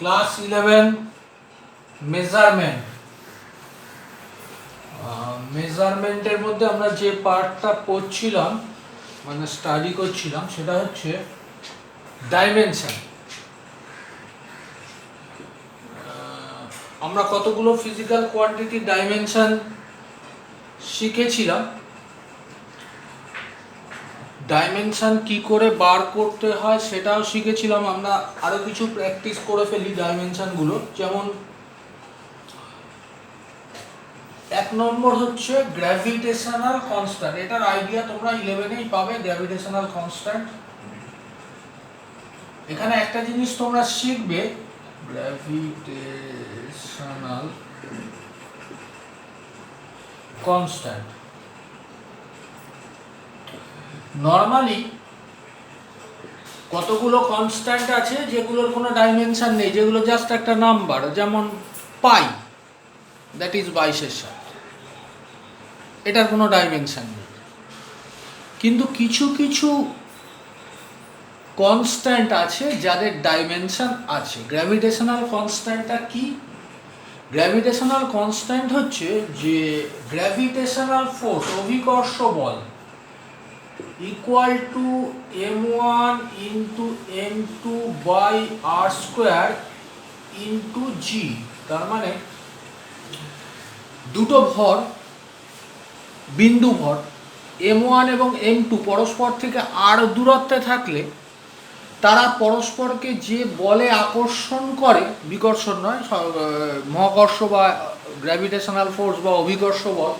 Class 11 measurement. মেজারমেন্টের মধ্যে আমরা যে পার্টটা পড়ছিলাম মানে স্টাডি করছিলাম সেটা হচ্ছে ডাইমেনশন। আমরা কতগুলো ফিজিক্যাল কোয়ান্টিটি ডাইমেনশন শিখেছিলাম, ডাইমেনশন কি করে বার করতে হয় সেটাও শিখেছিলাম। আমরা আরো কিছু প্র্যাকটিস করে ফেলি ডাইমেনশনগুলো। যেমন এক নম্বর হচ্ছে গ্র্যাভিটেশনাল কনস্ট্যান্ট। এটার আইডিয়া তোমরা 11এই পাবে, গ্র্যাভিটেশনাল কনস্ট্যান্ট। এখানে একটা জিনিস তোমরা শিখবে, গ্র্যাভিটেশনাল কনস্ট্যান্ট। নর্মালি কতগুলো কনস্ট্যান্ট আছে যেগুলোর কোনো ডাইমেনশন নেই, যেগুলো জাস্ট একটা নাম্বার, যেমন পাই, দ্যাট ইজ 22 এটার কোনো ডাইমেনশন নেই। কিন্তু কিছু কিছু কনস্ট্যান্ট আছে যাদের ডাইমেনশন আছে। গ্র্যাভিটেশনাল কনস্ট্যান্টটা কি? গ্র্যাভিটেশনাল কনস্ট্যান্ট হচ্ছে যে গ্র্যাভিটেশনাল ফোর্স, অভিকর্ষ বল, equal to m1 into m2 by r square into g। তার মানে দুটো ভর, বিন্দু ভর m1 এবং m2 পরস্পর থেকে r দূরত্বে থাকলে তারা পরস্পরকে যে বলে আকর্ষণ করে, বিকর্ষণ নয়, মহাকর্ষ বা গ্র্যাভিটেশনাল ফোর্স বা অভিকর্ষ বল,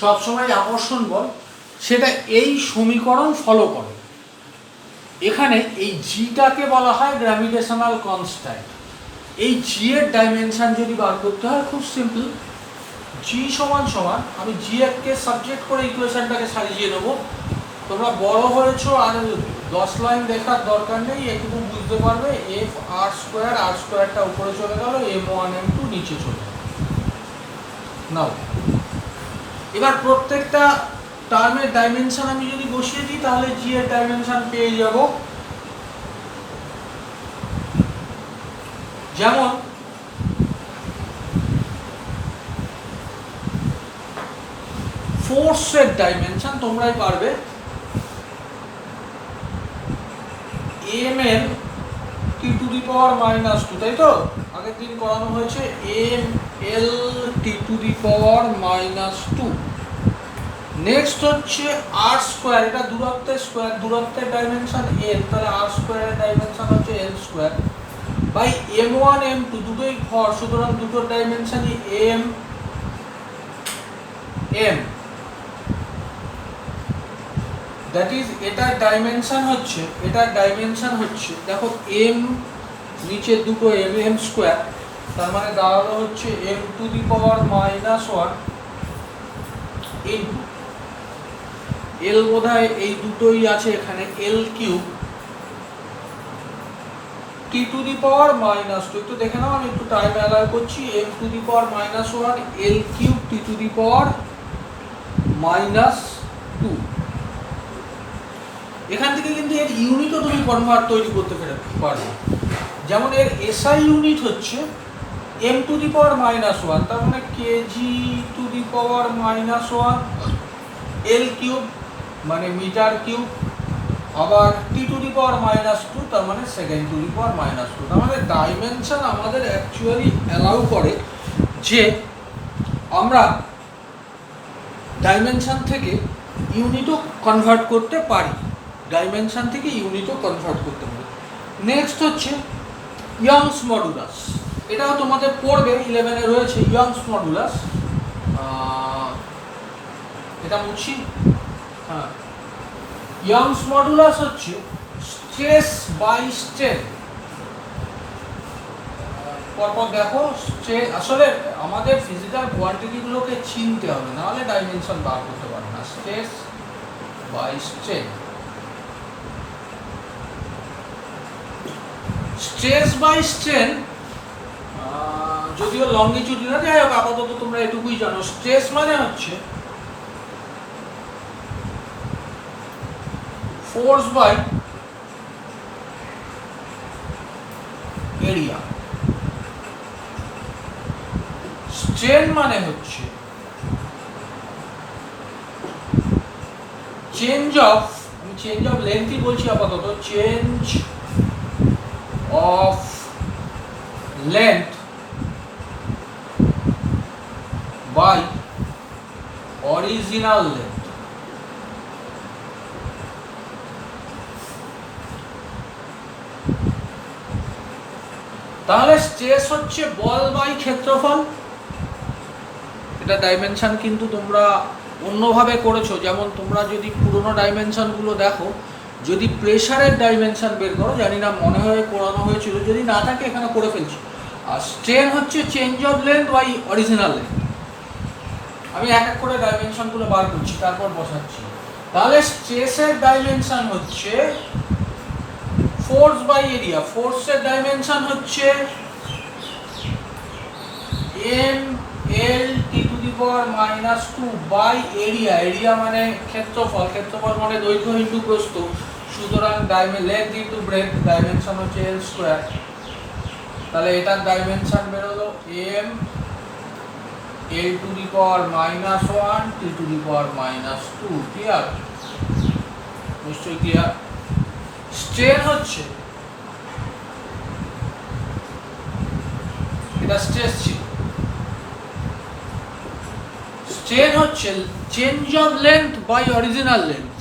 সবসময় আকর্ষণ বল, সেটা এই সমীকরণ ফলো করে। এখানে এই জিটাকে বলা হয় গ্র্যাভিটেশনাল কনস্ট্যান্ট। এই জি এর ডাইমেনশন যদি বার করতে হয় খুব সিম্পল, জি সমান সমান, আমি জি এরকে সাবজেক্ট করে ইকুয়েশনটাকে সাজিয়ে নেবো। তোমরা বড় হয়েছো আর 10 লাইন দেখার দরকার নেই, একটু বুঝতে পারবে। এফ আর স্কোয়ার, আর স্কোয়ারটা উপরে চলে গেল, m1 m2 নিচে চলে গেল। নাও এবার প্রত্যেকটা টার্মের ডাইমেনশন আমি যদি বসিয়ে দিই তাহলে জি এর ডাইমেনশন পেয়ে যাব। যেমন ফোর্সের ডাইমেনশন তোমরাই পারবে, এম এর টি টু দি পাওয়ার -2, তাই তো? আগের দিন করানো হয়েছে M L T to the power -2। Next হচ্ছে আর স্কোয়ার, এটা দূরত্বের স্কোয়ার, দূরত্বের ডাইমেনশন এল, তাহলে আর স্কোয়ারের ডাইমেনশন হচ্ছে এল স্কোয়ার বাই m1 m2, দুটোই ভর, সুতরাং দুটোর ডাইমেনশনই এম এম। দ্যাট ইজ এটার ডাইমেনশন হচ্ছে দেখো এম নিচে দুটো এম স্কোয়ার, তার মানে দাঁড়ালো হচ্ছে m to the power -1 into L, বোধহয় এই দুটোই আছে এখানে, এল cube T to the power -2। একটু দেখে নাও, আমি একটু টাইম অ্যালাউ করছি। m to the power -1 L cube T to the power -2। এখান থেকে কিন্তু এর ইউনিটও তুমি কনভার্ট তৈরি করতে পারবে। যেমন এর এসআই ইউনিট হচ্ছে m টু দি পাওয়ার -1, তার মানে KG to the power -1, L cube মানে মিটার কিউব, আবার টি টু দি পাওয়ার -2, তার মানে সেকেন্ড টু দি পাওয়ার -2। তার মানে ডাইমেনশন আমাদের অ্যাকচুয়ালি অ্যালাউ করে যে আমরা ডাইমেনশন থেকে ইউনিটও কনভার্ট করতে পারি, নেক্সট হচ্ছে ইয়ংস মডুলাস। এটাও তোমাদের পড়বে, 11-এ রয়েছে ইয়ংস মডুলাস। এটা মুছি, হ্যাঁ। ইয়ংস মডুলাস হচ্ছে স্ট্রেস বাই স্ট্রেন। পরপর দেখো, আসলে আমাদের ফিজিক্যাল কোয়ান্টিটিগুলোকে চিনতে হবে, নাহলে ডাইমেনশন বার করতে পারবে না। Stress by strain, stress by strain যদিও লংগিটিউডিনাল, যাই হোক আপাতত তোমরা এটুকুই জানো। স্ট্রেস মানে হচ্ছে ফোর্স বাই এরিয়া। স্ট্রেন মানে হচ্ছে চেঞ্জ অফ, আমি চেঞ্জ অফ লেন্থই বলছি আপাতত, change of length by original length. তাহলে স্ট্রেস হচ্ছে বল বাই ক্ষেত্রফল। এটা ডাইমেনশন কিন্তু তোমরা অন্যভাবে করেছো, যেমন তোমরা যদি পুরোনো ডাইমেনশনগুলো দেখো, যদি প্রেশারের ডাইমেনশন বের করো, জানি না মনে হয় করানো হয়েছিল, যদি না থাকে এখানে করে ফেলছি। আর স্ট্রেন হচ্ছে change of length by original length. আমি এক এক করে ডাইমেনশনগুলো বার করছি, তারপর বসাচ্ছি। তাহলে স্ট্রেসের ডাইমেনশন হচ্ছে ফোর্স বাই এরিয়া। ফোর্সের ডাইমেনশন হচ্ছে M L T to the power -2 by area. Area মানে ক্ষেত্রফল, ক্ষেত্রফল মানে দৈর্ঘ্য ইন্টু প্রস্থ, সুতরাং লেন্থ ইন্টু ব্রেডথ, ডাইমেনশন হচ্ছে এল স্কোয়ার। তাহলে এটার ডাইমেনশন বেরোলো M L to the power -1 T to the power -2। Clear? নিশ্চয়ই ক্লিয়ার। স্ট্রেন হচ্ছে, এটা স্ট্রেস ছিল, স্ট্রেন হচ্ছে change of length by original length.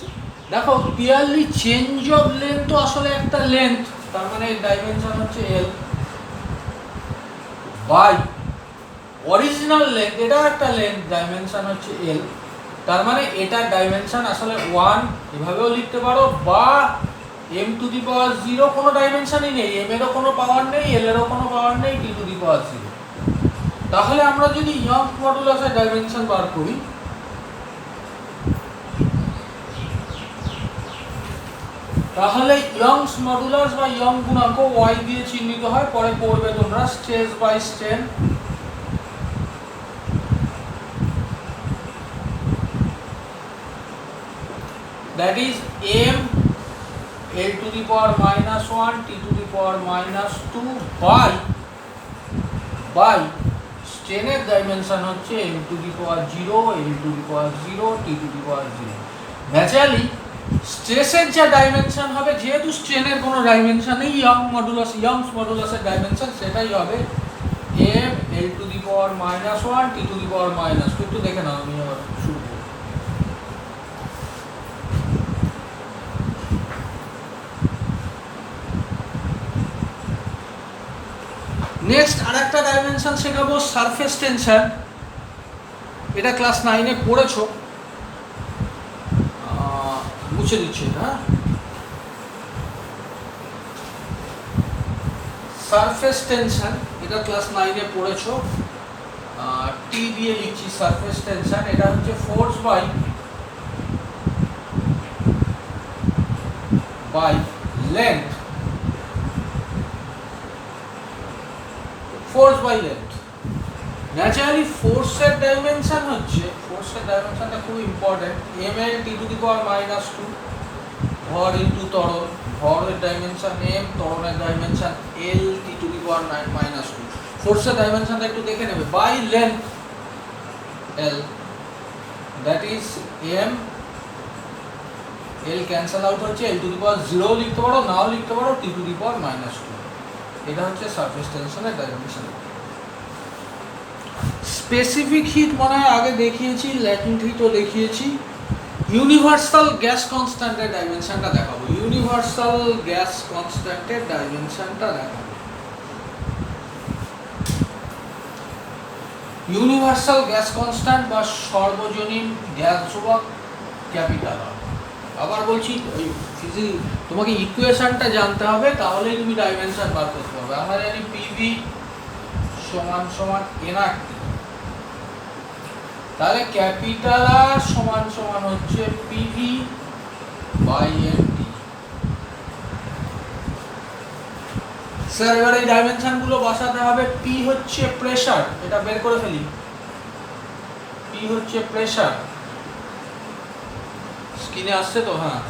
দেখো ক্লিয়ারলি চেঞ্জ অফ লেন্থ তো আসলে একটা লেন্থ, তার মানে ডাইমেনশন হচ্ছে এল, বাই অরিজিনাল লেন্থ, এটাও একটা লেন্থ, ডাইমেনশন হচ্ছে এল, তার মানে এটার ডাইমেনশন আসলে 1, এভাবেও লিখতে পারো, বা এম টু দি পাওয়ার 0, কোনো ডাইমেনশনই নেই, এম এরও কোনো পাওয়ার নেই, এল এরও কোনো পাওয়ার নেই, টি টু দি পাওয়ার 0। তাহলে আমরা যদি ইয়ংস মডুলাসের ডাইমেনশন বার করি, তাহলে ইয়ংস মডুলাস বা ইয়ং গুণাঙ্ক y দিয়ে চিহ্নিত হয়, পরে পড়বে তোমরা, stress by strain. That is m l to the power -1 t to the power -2 by স্ট্রেনের dimension হচ্ছে m to the power 0, l to the power 0, t to the power 0। Naturally স্ট্রেসের যে ডাইমেনশন হবে, যেহেতু স্ট্রেনের কোনো ডাইমেনশন নেই, Young's মডুলাসের dimension সেটাই হবে m l to the power -1 t to the power -2। একটু দেখে নাও, আমি আবার শুরু করব। নেক্সট আরেকটা ডাইমেনশন শেখাবো, সারফেস টেনশন। এটা ক্লাস 9-এ পড়েছো, মুছে দিচ্ছি না। সারফেস টেনশন, এটা ক্লাস 9-এ পড়েছো, টি দিয়ে লিখছি সারফেস টেনশন। এটা হচ্ছে force by length, force by length. Naturally ফোর্সের ডাইমেনশন হচ্ছে, ফোর্সের ডাইমেনশনটা খুব important, M L T to the power -2 ভর ইন্টু ত্বরণ, ভরের ডাইমেনশন এম, ত্বরণের dimension L T to the power -2। ফোর্সের ডাইমেনশনটা একটু দেখে নেবে, by length L, that is M, L cancel out হচ্ছে, এল টু দি পাওয়ার 0 লিখতে পারো, নাও লিখতে পারো, টি টু দি পাওয়ার -2। এটা হচ্ছে সারফেস টেনশনের ডাইমেনশন। স্পেসিফিক হিট মনে হয় আগে দেখিয়েছি, ল্যাটেন্ট হিটও দেখিয়েছি। ইউনিভার্সাল গ্যাস কনস্ট্যান্টের ডাইমেনশনটা দেখাবো, ইউনিভার্সাল গ্যাস কনস্ট্যান্টের ডাইমেনশনটা দেখাবো। ইউনিভার্সাল গ্যাস কনস্ট্যান্ট বা সর্বজনীন গ্যাস ধ্রুবক ক্যাপিটাল আর। আবার বলছি, ওই তোমাকে ইকুয়েশনটা জানতে হবে, তাহলেই তুমি ডাইমেনশন বার করতে পারবে। আমরা জানি পিভি সমান সমান এনআরটি, তাহলে ক্যাপিটাল আর সমান সমান হচ্ছে পিভি বাই এনটি। স্যার এবার এই ডাইমেনশন গুলো বসাতে হবে। পি হচ্ছে প্রেসার, এটা বের করে ফেলি। পি হচ্ছে প্রেসার, স্ক্রিনে আসছে তো? হ্যাঁ,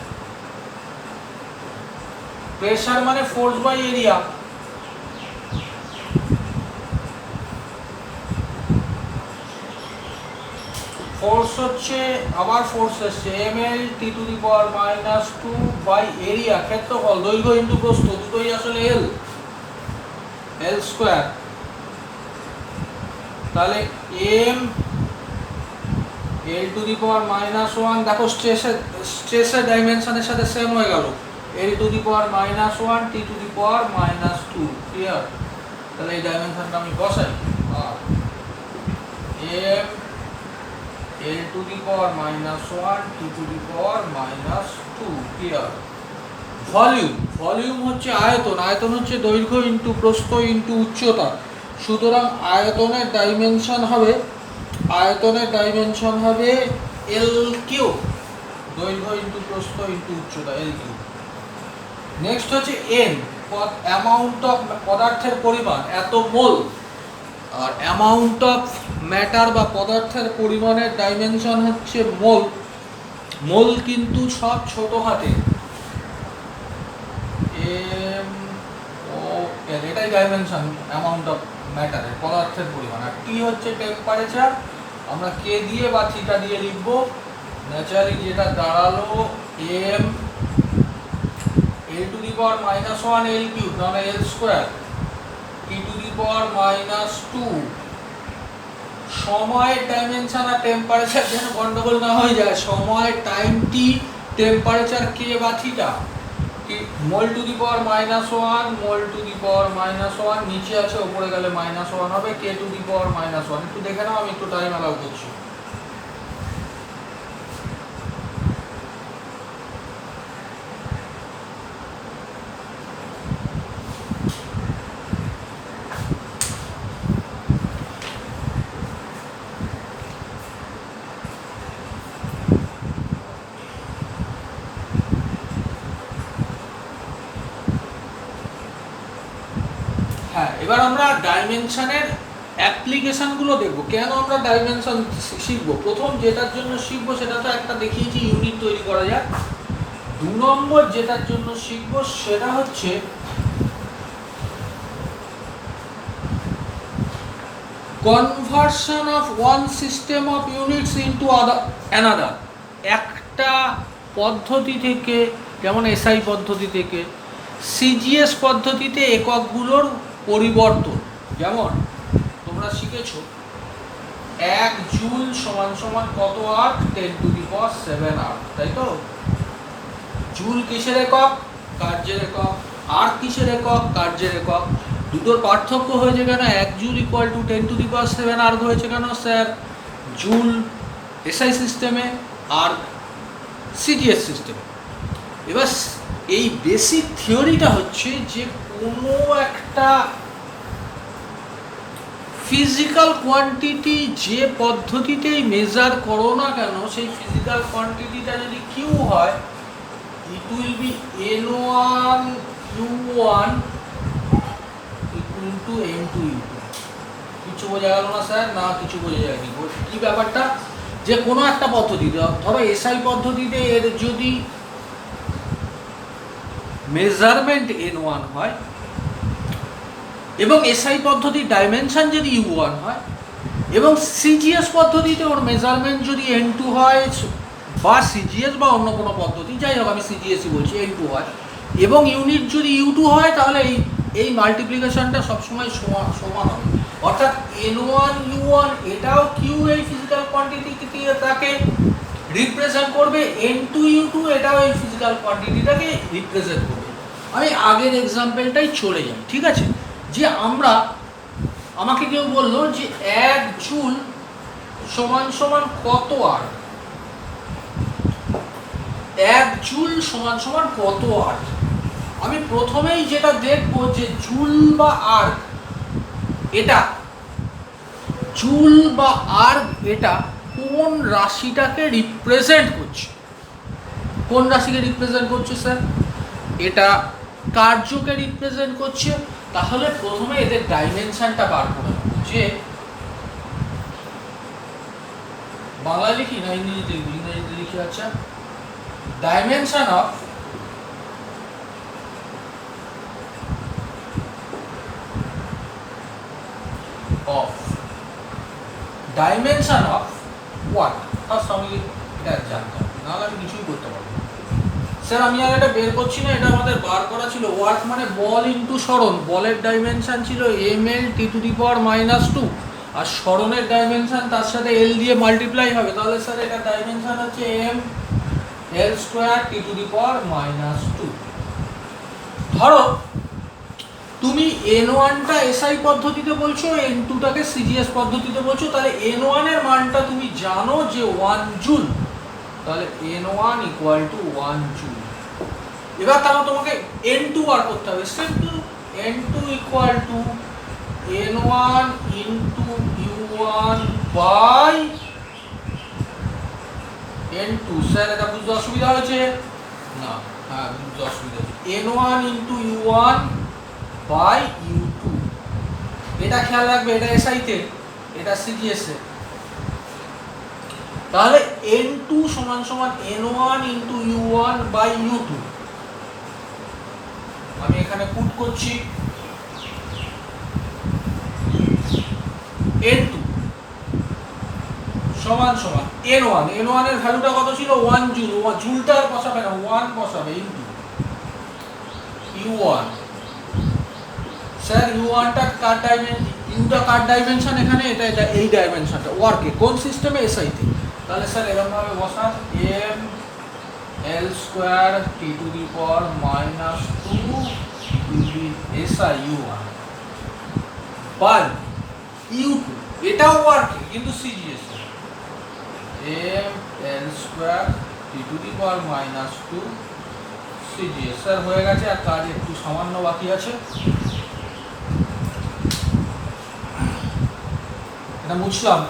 প্রেসার মানে ফোর্স বাই এরিয়া। ফোর্স হচ্ছে আবার ফোর্স এসছে ml T⁻⁻² বাই এরিয়া, ক্ষেত্রফল, দৈর্ঘ্য ইন্টু প্রস্থ, দুটোই আসলে L স্কোয়ার। তাহলে m L⁻⁻1, দেখো স্ট্রেসের ডাইমেনশনের সাথে সেম হয়ে গেল, L⁻⁻1 T⁻², ক্লিয়ার? তাহলে এই ডাইমেনশনটা আমি বসাই, m L⁻⁻1 T⁻², clear? Volume হচ্ছে আয়তন, আয়তন হচ্ছে দৈর্ঘ্য ইন্টু প্রস্থ ইন্টু উচ্চতা, সুতরাং আয়তনের ডাইমেনশন হবে L3, দৈর্ঘ্য ইন্টু প্রস্থ ইন্টু উচ্চতা L3। নেক্সট হচ্ছে n, অ্যামাউন্ট অফ পদার্থের পরিমাণ, এত মোল। আর অ্যামাউন্ট অফ ম্যাটার বা পদার্থের পরিমাণের ডাইমেনশন হচ্ছে মোল কিন্তু সব ছোট হাতে, এটাই ডাইমেনশন অ্যামাউন্ট অফ ম্যাটারের, পদার্থের পরিমাণ। আর টি হচ্ছে টেম্পারেচার, আমরা কে দিয়ে বা থিটা দিয়ে লিখব, ন্যাচারালি যেটা দাঁড়ালো m L⁻⁻1 L3, তাহলে L স্কোয়ার, T⁻²। সময়ের ডাইমেনশন আর টেম্পারেচার যেন গন্ডগোল না হয়ে যায়, সময় টাইম টি, টেম্পারেচার কে বা থিটা, mol⁻⁻1 mol⁻⁻1, নিচে আছে উপরে গেলে -1 হবে, k⁻⁻1। একটু দেখে নাও, আমি একটু টাইম অ্যালাউ করছি। হ্যাঁ, এবার আমরা ডাইমেনশনের অ্যাপ্লিকেশনগুলো দেখব। কেন আমরা ডাইমেনশন শিখব? প্রথম যেটার জন্য শিখব সেটা তো একটা দেখিয়েছি, ইউনিট তৈরি করা যায়। 2 নম্বর যেটার জন্য শিখব সেটা হচ্ছে conversion of one system of units into another. একটা পদ্ধতি থেকে, যেমন এসআই পদ্ধতি থেকে সিজিএস পদ্ধতিতে এককগুলোর পরিবর্তন। যেমন তোমরা শিখেছো 1 জুল সমান কত আর্ক, 10⁻7 আর্ক, তাই তো? জুল কিসের একক? কার্যের একক। আর্ক কিসের একক? কার্যের একক। দুটোর পার্থক্য হয়েছে কেন? 1 জুল = 10⁻7 আর্ক হয়েছে কেন স্যার? জুল এসআই সিস্টেমে, আর্ক সিজিএস সিস্টেমে। এবার এই বেসিক থিওরিটা হচ্ছে যে কোনো একটা ফিজিক্যাল কোয়ান্টিটি যে পদ্ধতিতেই মেজার করো না কেন, সেই ফিজিক্যাল কোয়ান্টিটিটা যদি কিউ হয়, it will be n1 q1 equal to n2 u2। কিছু বোঝা গেল না স্যার? না, কিছু বোঝা যায়নি। কি ব্যাপারটা? যে কোনো একটা পদ্ধতিতে, ধরো এসআই পদ্ধতিতে এর যদি মেজারমেন্ট n1 হয় এবং এসআই পদ্ধতির ডাইমেনশন যদি u1 হয়, এবং সিজিএস পদ্ধতিতে ওর মেজারমেন্ট যদি n2 হয়, বা সিজিএস বা অন্য কোনো পদ্ধতি, যাই হোক আমি সিজিএসই বলছি, n2 হয়, এবং ইউনিট যদি u2 হয়, তাহলে এই মাল্টিপ্লিকেশনটা সবসময় সমান হবে। অর্থাৎ n1 u1 এটাও কিউ, এই ফিজিক্যাল কোয়ান্টিটিটাকে রিপ্রেজেন্ট করবে, n2 u2 এটাও এই ফিজিক্যাল কোয়ান্টিটিটাকে রিপ্রেজেন্ট করবে। আমি আগের এক্সাম্পলটাই চলে যাই, ঠিক আছে? যে আমাকে কেউ বললো যে 1 জুল সমান কত আর্ক, 1 জুল সমান কত আর্ক। আমি প্রথমেই যেটা দেখবো যে জুল বা আর্ক, এটা জুল বা আর্ক এটা কোন রাশিটাকে রিপ্রেজেন্ট করছে। কোন রাশিকে রিপ্রেজেন্ট করছে স্যার? এটা কার্যকে রিপ্রেজেন্ট করছে। তাহলে প্রথমে এদের ডাইমেনশনটা বার করে নেব, যে বাংলায় লিখি না ইংরেজিতে লিখি? আচ্ছা, dimension of dimension of what? First আমি এটা জানতে হবে, নাহলে আমি কিছুই করতে পারবো না। স্যার আমি আর এটা বের করছি না, এটা আমাদের বার করা ছিল। ওয়ার্ক মানে বল ইন্টু সরণ, বলের ডাইমেনশন ছিল ml t⁻², আর সরণের ডাইমেনশন তার সাথে l দিয়ে মাল্টিপ্লাই হবে, তাহলে স্যার এটা ডাইমেনশন হচ্ছে ml² t⁻²। ধরো তুমি n1টা SI পদ্ধতিতে বলছো, n2টাকে CGS পদ্ধতিতে বলছো, তাহলে n1 এর মানটা তুমি জানো যে 1 জুল, তাহলে n1 = 1 জুল। এবার তাহলে তোমাকে n2 বার করতে হবে, simple, n2 = n1 * u1 by n2। Sir এটা বুঝতে অসুবিধা হয়েছে না? হ্যাঁ বুঝতে অসুবিধা হয়েছে। n1 * u1 বাই u2, এটা খেয়াল রাখবে, এটা SI তে, এটা CGS এ। তাহলে n2 = n1 * u1 by u2। আমি এখানে পুট করছি n2 n1, n1 এর ভ্যালুটা কত ছিল? 1 জুল, জুলটা আর বসাবে না, 1 বসাবে ইনটু u1। স্যার u1টা কার ডাইমেনশন, u টা কার ডাইমেনশন এখানে? এটা এই ডাইমেনশনটা ওয়ার্কে, কোন সিস্টেমে? SI তে। তাহলে স্যার এরকম ভাবে বসান ml² t⁻² SI u1 by u2, এটাও ওয়ার্কে কিন্তু CGS ml² t⁻² CGS। Sir হয়ে গেছে, আর কাজ একটু সামান্য বাকি আছে, এটা মুছলাম।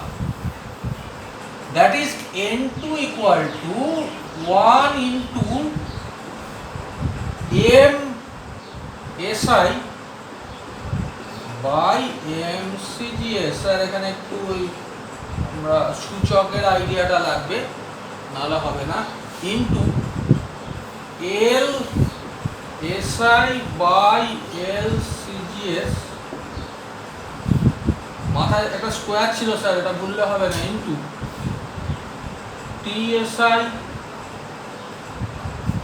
That is n2 = 1 * m SI by m CGS। Sir এখানে একটু ওই আমরা সূচকের আইডিয়াটা লাগবে, নাহলে হবে না, into l SI by l CGS, মাথায় একটা স্কোয়ার ছিল স্যার, এটা ভুললে হবে না, into TSI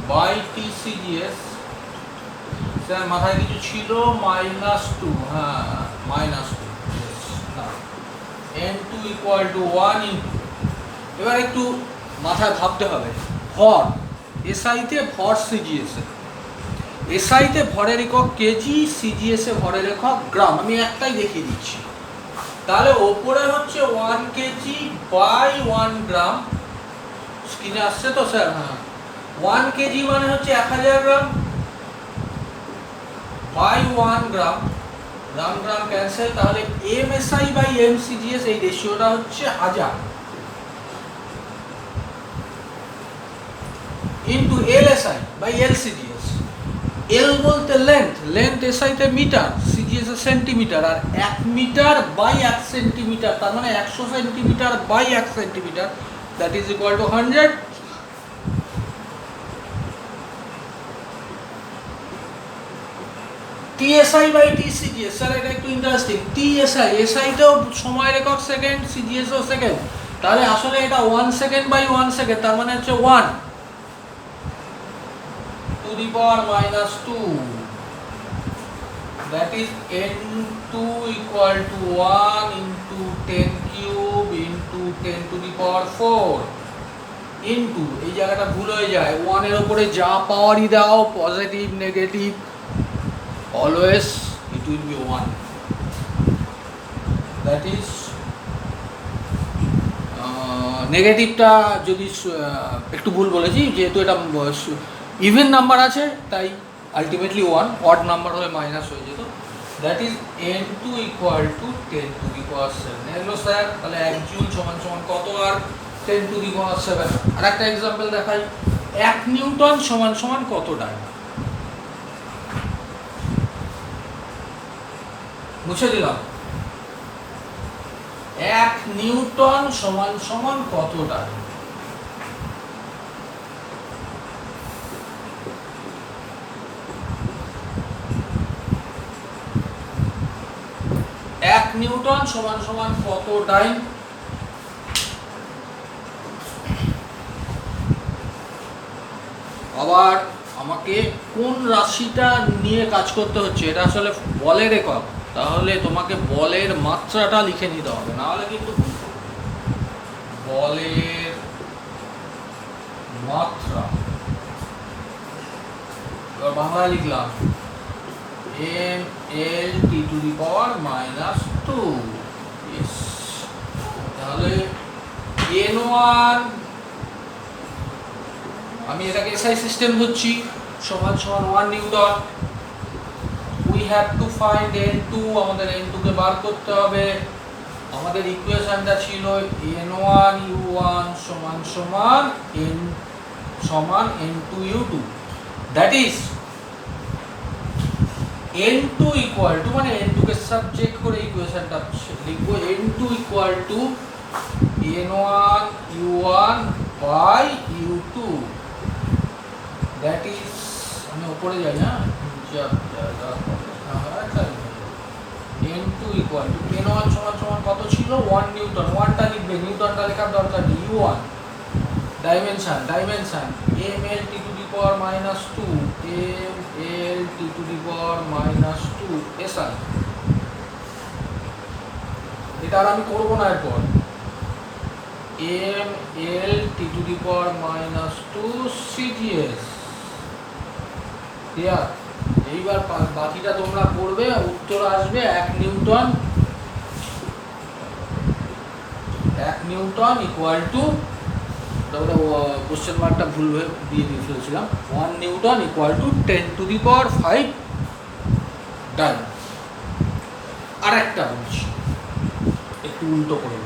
by TCGS। Sir মাথায় কিছু ছিল -2, হ্যাঁ -2, না n2 = 1 ইনটু, এবার একটু মাথায় ভাবতে হবে, ভর SI তে, ভর CGS এ। SI তে ভরের একক কেজি, CGS এ ভরের একক গ্রাম। আমি একটাই দেখিয়ে দিচ্ছি, তাহলে ওপরে হচ্ছে 1 কেজি বাই 1 গ্রাম, স্ক্রিনে আসছে তো স্যার? হ্যাঁ, 1 কেজি মানে হচ্ছে 1000 gram by 1 gram, gram gram cancel, তাহলে mSI বাই mCGS এই রেশিওটা হচ্ছে 1000 into LSI by LCGS। L বলতে লেন্থ SI তে মিটার, CGS এ সেন্টিমিটার, আর 1 মিটার বাই 1 সেন্টিমিটার, তার মানে 100 centimetre by 1 centimetre, that is equal to 100। TSI by TCGS, sir এটা একটু ইন্টারেস্টিং। TSI, SI তেও সময়ের একক সেকেন্ড, CGS ও সেকেন্ড, তাহলে আসলে এটা 1 সেকেন্ড বাই 1 সেকেন্ড, তার মানে হচ্ছে 1 ⁻², that is n2 = 1 * 10³ * 10⁴ ইনটু, এই জায়গাটা ভুল হয়ে যায়, 1 এর উপরে যা পাওয়ারই দাও, positive negative always it will be 1, that is নেগেটিভটা যদি একটু ভুল বলেছি, যেহেতু এটা ইভেন নাম্বার আছে তাই আলটিমেটলি 1, অড নাম্বার হলে মাইনাস হয়ে যেত। দ্যাট ইজ n2 = 10⁷ এলো স্যার। তাহলে 1 জুল সমান কত? আর 10⁷। আর একটা এক্সাম্পল দেখাই, 1 নিউটন সমান কত ডায়না? মুছে দিলাম। 1 নিউটন সমান কত ডায়না? 1 নিউটন সমান কত ডাইন? আবার আমাকে কোন রাশিটা নিয়ে কাজ করতে হচ্ছে, এটা আসলে বলের একক, তাহলে তোমাকে বলের মাত্রাটা লিখে নিতে হবে, নাহলে কিন্তু বলের মাত্রা, এবার বাংলায় লিখলাম mL(T⁻²), তাহলে N1 আমি এটাকে এসআই সিস্টেম ধরছি, সমান সমান 1 Newton. We have to find N2, আমাদের N2 কে বার করতে হবে। আমাদের ইকুয়েশনটা ছিল N1U1 সমান সমান N2U2, that is N2 equal two, মানে N2 কে সাবজেক্ট করে ইকুয়েশনটা লিখবো, N2 equal to N1U1 by U2, that is, আমি উপরে যাই না, N2 ইকুয়াল টু N1 সমান সমান কত ছিল 1 নিউটন, 1টা লিখবে, নিউটনটা লেখার দরকার নেই, U1 dimension mL(T⁻²) mL(T⁻²) SI, এটা আর আমি করবো না, এরপর mL(T⁻²) CGS, ক্লিয়ার? এইবার বাকিটা তোমরা করবে, উত্তর আসবে 1 নিউটন ইকুয়াল টু, তাহলে কোশ্চেন মার্কটা ভুল দিয়ে ফেলেছিলাম, 1 নিউটন ইকুয়াল টু 10⁵ ডান। আর একটা বলছি, একটু উল্টো করে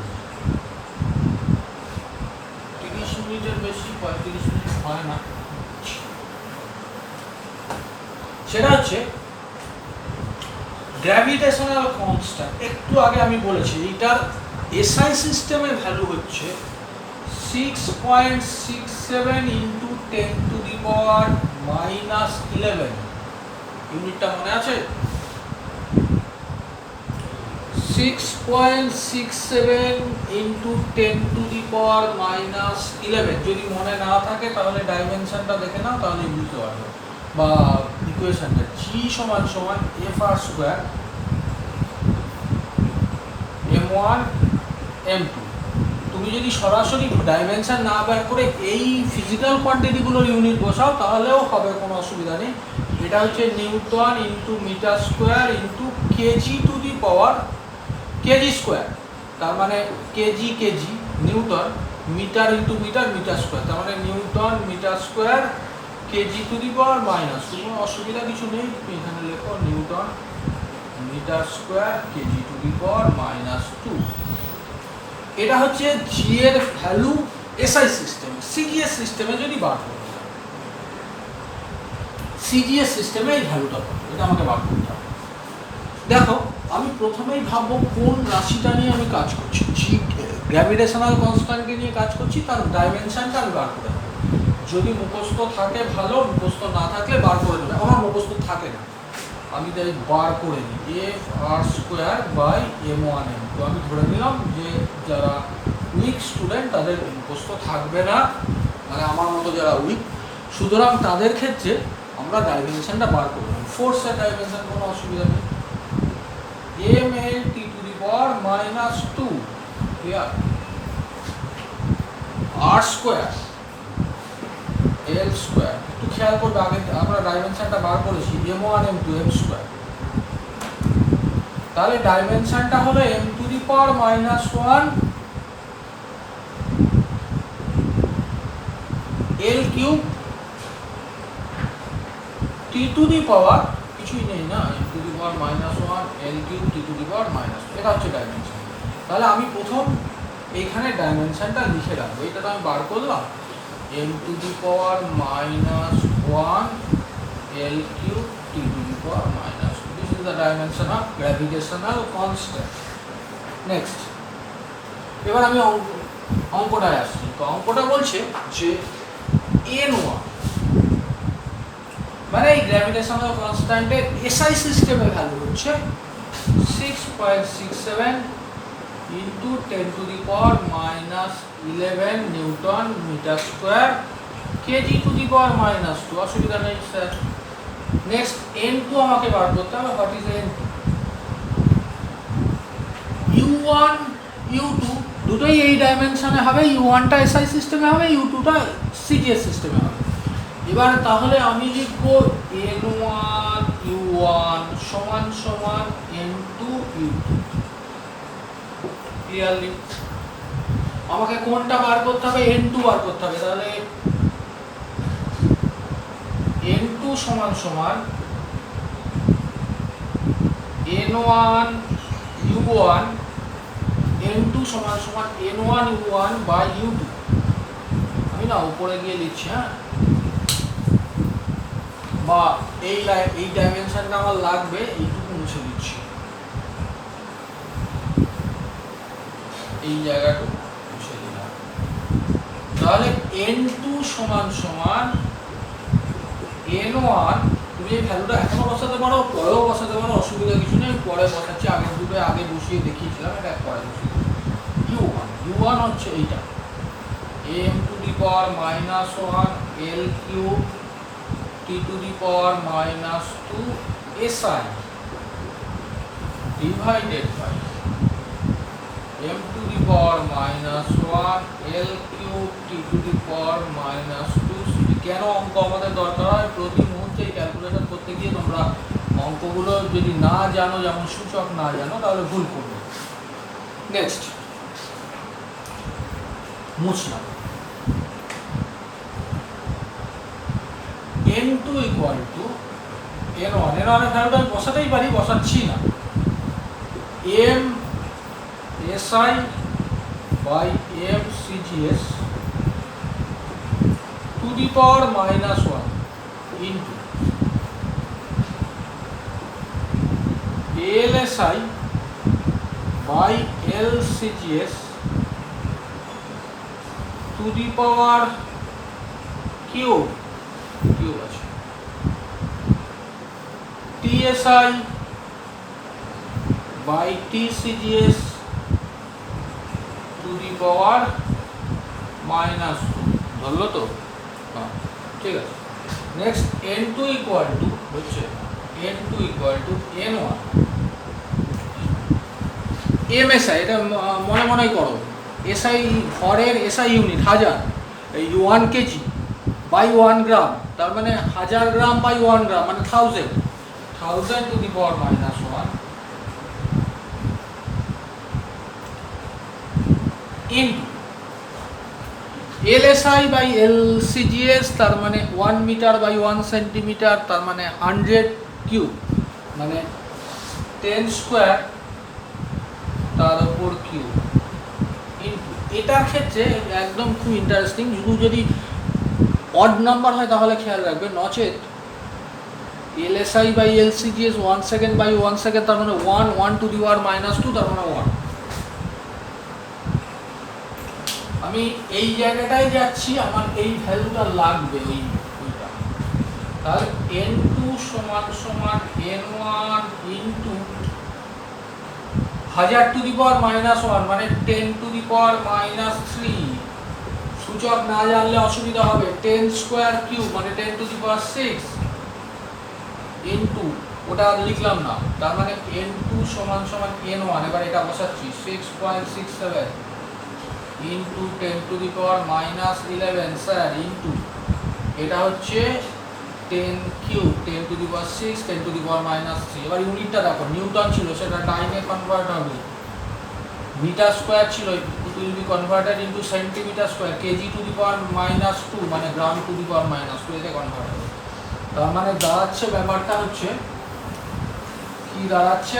30 মিনিটের বেশি 35 মিনিট হয় না, সেটা হচ্ছে গ্র্যাভিটেশনাল কনস্ট্যান্ট। একটু আগে আমি বলেছি এটার এসআই সিস্টেমের ভ্যালু হচ্ছে 6.67 ইন্টু 10⁻11, ইউনিটটা মনে আছে? 6.67 ইন্টু 10⁻11, যদি মনে না থাকে তাহলে ডাইমেনশনটা দেখে নাও, তাহলে বুঝতে পারবে, বা ইকুয়েশনটা G সমান সমান FR² M1 M2। তুমি যদি সরাসরি ডাইমেনশন না বের করে এই ফিজিক্যাল কোয়ান্টিটিগুলোর ইউনিট বসাও তাহলেও হবে, কোনো অসুবিধা নেই। এটা হচ্ছে newton into metre square into KG, তার মানে KG newton, metre into metre square, তার মানে নিউটন মিটার স্কোয়ার কেজি², কোনো অসুবিধা কিছু নেই, তুমি এখানে লেখো নিউটন মিটার স্কোয়ার কেজি²-2। এটা হচ্ছে জি এর ভ্যালু এসআই সিস্টেমে। সিজিএস সিস্টেমে যদি বার করতে হয়, সিজিএস সিস্টেমে এই ভ্যালুটা পাবো, এটা আমাকে বার করতে হবে। দেখো, আমি প্রথমেই ভাববো কোন রাশিটা নিয়ে আমি কাজ করছি, জি গ্র্যাভিটেশনাল কনস্ট্যান্টকে নিয়ে কাজ করছি, তার ডাইমেনশনটা আমি বার করে দেবো। যদি মুখস্থ থাকে ভালো, মুখস্থ না থাকলে বার করে দেবে, আমার মুখস্থ থাকে না, আমি তাই বার করে নিই FR²/M1M2। আমি ধরে নিলাম যে যারা উইক স্টুডেন্ট তাদের মুখস্থ থাকবে না, মানে আমার মতো যারা উইক, সুতরাং তাদের ক্ষেত্রে আমরা ডাইমেনশনটা বার করে নেব। ফোর্সের ডাইমেনশন কোনো অসুবিধা নেই, mL(T⁻²) ক্লিয়ার, R² L², একটু খেয়াল করবে, আগে আমরা ডাইমেনশনটা বার করেছি M1 M2 M², তাহলে ডাইমেনশনটা হলো M⁻⁻1 L³ T⁻, কিছুই নেই না, M⁻⁻1 L³ T⁻⁻, এটা হচ্ছে ডাইমেনশন। তাহলে আমি প্রথম এইখানে ডাইমেনশনটা লিখে রাখবো, এটা তো আমি বার করলাম, M⁻⁻1 L³ T⁻⁻, this is the dimension of gravitational constant. Next, এবার আমি অঙ্কটায় আসছি। তো অঙ্কটা বলছে যে N1 মানে এই গ্র্যাভিটেশনাল কনস্ট্যান্টের এসআই সিস্টেমের ভ্যালু হচ্ছে 6.67 into 10⁻11 newton metre square KG to the power -2, অসুবিধা নেই স্যার। নেক্সট n2 আমাকে বার করতে হবে। What is n2? u1 u2 দুটোই এই ডাইমেনশনে হবে। u1টা এসআই সিস্টেমে হবে, u2টা সিজিএস সিস্টেমে হবে। এবার তাহলে আমি লিখব n1 u1 সমান সমান n2 u2। ক্লিয়ারলি আমাকে কোনটা বার করতে হবে? n2 বার করতে হবে। তাহলে n2 সমান সমান n1 u1, n2 সমান সমান n1 u1 বাই u2। আমি না উপরে গিয়ে লিখছি, হ্যাঁ, বা এই ডাইমেনশনটা আমার লাগবে, এইটুকু মুছে দিচ্ছি, এই জায়গাটুকু মুছে দিলাম। তাহলে n2 সমান সমান n1, তুমি এই ভ্যালুটা এখনো বসাতে পারো, পরেও বসাতে পারো, অসুবিধা কিছু নেই। পরে বসাচ্ছি, আগের দুটো আগে বসিয়ে দেখিয়েছিলাম, এটা পরে বসিয়ে u1 হচ্ছে এইটা m to the power -1 l cube t to the power -2 si divided by m to the power -1 l cube t to the power -2। কেন অঙ্ক আমাদের দরকার হয়? প্রতি মুহূর্তে এই ক্যালকুলেশন করতে গিয়ে তোমরা অঙ্কগুলো যদি না জানো, যেমন সূচক না জানো, তাহলে ভুল করবে। Next মুছলাম। n2 equal two n1 এর ভ্যালুটা আমি বসাতেই পারি, বসাচ্ছি না। m si by m cgs to the power -1 into lsi by lcgs to the power cube আছে TSI by TCGS to the power -2। ধরলো তো? হ্যাঁ, ঠিক আছে। নেক্সট n2 ইকুয়াল টু হচ্ছে n2 equal two n1 MSI, এটা মনে মনেই করো। SI ভরের SI ইউনিট হাজার, এই 1 কেজি বাই 1 গ্রাম, তার মানে 1000 গ্রাম বাই 1 গ্রাম মানে 1000 to the power -1 into LSI by LCGS, তার মানে 1 মিটার বাই 1 সেন্টিমিটার, তার মানে 100 কিউব, মানে 10 স্কোয়ার তার উপর কিউব ইনটু। এটার ক্ষেত্রে একদম খুব ইন্টারেস্টিং, যদি অড নাম্বার হয় তাহলে খেয়াল রাখবে, নচেত LSI by LCGS 1 second by 1 second, তার মানে 1 টু দি পাওয়ার -2, তার মানে 1। আমি এই জায়গাটায় যাচ্ছি, আমার এই ভ্যালুটা লাগবে ওইটা। তাহলে n2 সমান সমান n1 into 1000 to the power -1 মানে 10 টু দি পাওয়ার -3। সূচক না জানলে অসুবিধা হবে। 10 স্কোয়ার কিউব মানে 10 টু দি পাওয়ার 6 ইনটু, ওটা লিখলাম না, তার মানে n2 সমান সমান n1, এবার এটা বসাচ্ছি 6.67 into 10 to the power -11 sir into, এটা হচ্ছে 10 cube 10 to the power 6 10 to the power -3। এবার ইউনিটটা দেখো, নিউটন ছিল, সেটা টাইমে কনভার্ট হবে। মিটার স্কোয়ার ছিল, it will be converted into centimetre square. KG to the power -2 মানে গ্রাম টু দি পাওয়ার -2 এতে কনভার্ট হবে। তার মানে দাঁড়াচ্ছে, ব্যাপারটা হচ্ছে কি দাঁড়াচ্ছে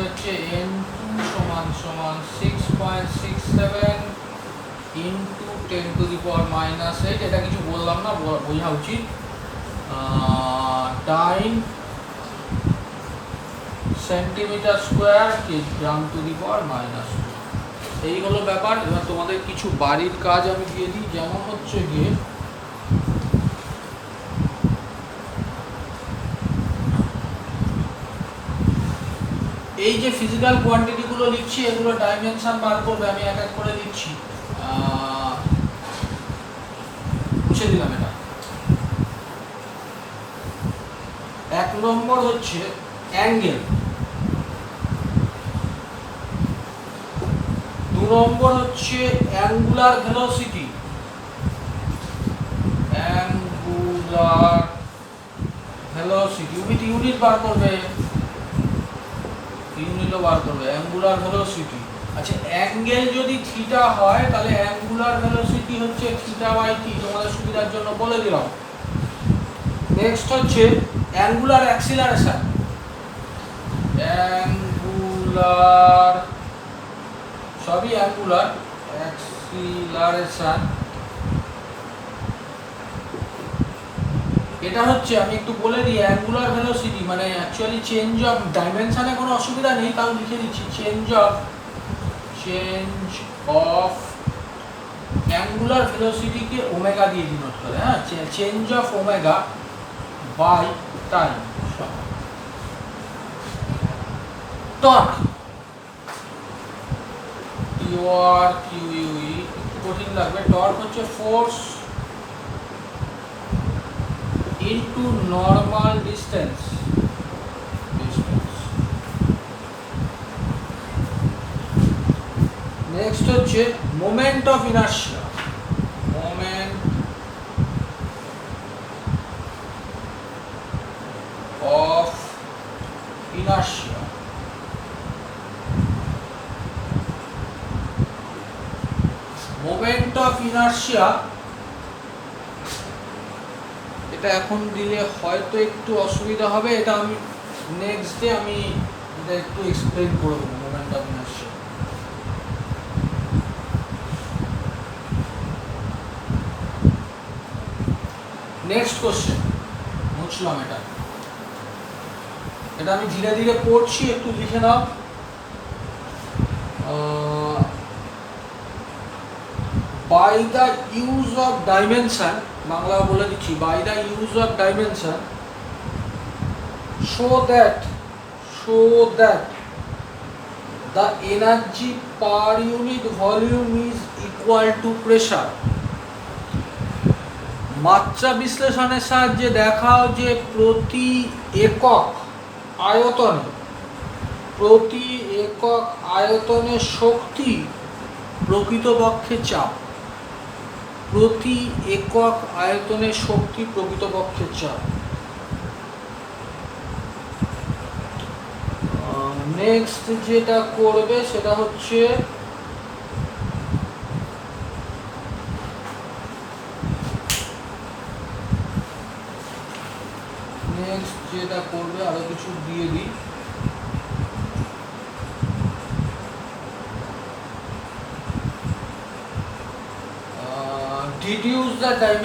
হচ্ছে n2 সমান সমান 6.67 ইনটু 10 টু দি পাওয়ার -8। এটা কিছু বললাম না, বোঝা উচিত। Time centimetre square gram to the power -2। এই হলো ব্যাপার। এবার তোমাদের কিছু বাড়ির কাজ আমি দিয়ে দিই, যেমন হচ্ছে গিয়ে এই যে ফিজিক্যাল কোয়ান্টিটিগুলো লিখছি, এগুলো ডাইমেনশন বার করবে, আমি এক এক করে লিখছি। মুছে দিলাম এটা। 1 নম্বর হচ্ছে অ্যাঙ্গেল, 2 নম্বর হচ্ছে angular velocity, angular velocity with unit বার করবে, ইউনিটও বার করবে, অ্যাঙ্গুলার ভেলোসিটি। আচ্ছা, অ্যাঙ্গেল যদি থিটা হয় তাহলে অ্যাঙ্গুলার ভেলোসিটি হচ্ছে থিটা বাই টি, তোমাদের সুবিধার জন্য বলে দিলাম। নেক্সট হচ্ছে অ্যাঙ্গুলার অ্যাক্সিলারেশন, অ্যাঙ্গুলার সবই অ্যাঙ্গুলার অ্যাক্সিলারেশন। এটা হচ্ছে, আমি একটু বলে দিই, অ্যাঙ্গুলার ভেলোসিটি মানে অ্যাকচুয়ালি চেঞ্জ অফ ডাইমেনশনে কোনো অসুবিধা নেই, তাও লিখে দিচ্ছি, চেঞ্জ অফ অ্যাঙ্গুলার ভেলোসিটিকে ওমেগা দিয়ে ডিনোট করে। হ্যাঁ, change of omega by time. Torque, কিউই একটু কঠিন লাগবে। টর্ক হচ্ছে force into normal distance. Next হচ্ছে moment of inertia, moment of inertia. Moment of inertia এটা এখন দিলে হয়তো একটু অসুবিধা হবে, এটা আমি নেক্সট ডে আমি এটা একটু এক্সপ্লেইন করে দেবো। Moment of inertia, next question, বুঝলাম এটা, এটা আমি ধীরে ধীরে পড়ছি, একটু লিখে নাও। By the use of dimension, Bangla বলে দিচ্ছি, by the use of dimension show that the energy per unit volume is equal to pressure। মাত্রা বিশ্লেষণের সাহায্যে দেখাও যে প্রতি একক আয়তনে শক্তি প্রকৃতপক্ষে চাপ, প্রতি একক আয়তনে শক্তি প্রকৃতপক্ষে চাপ। নেক্সট যেটা করবে সেটা হচ্ছে আরো কিছু দিয়ে দিই। Deduce the dimension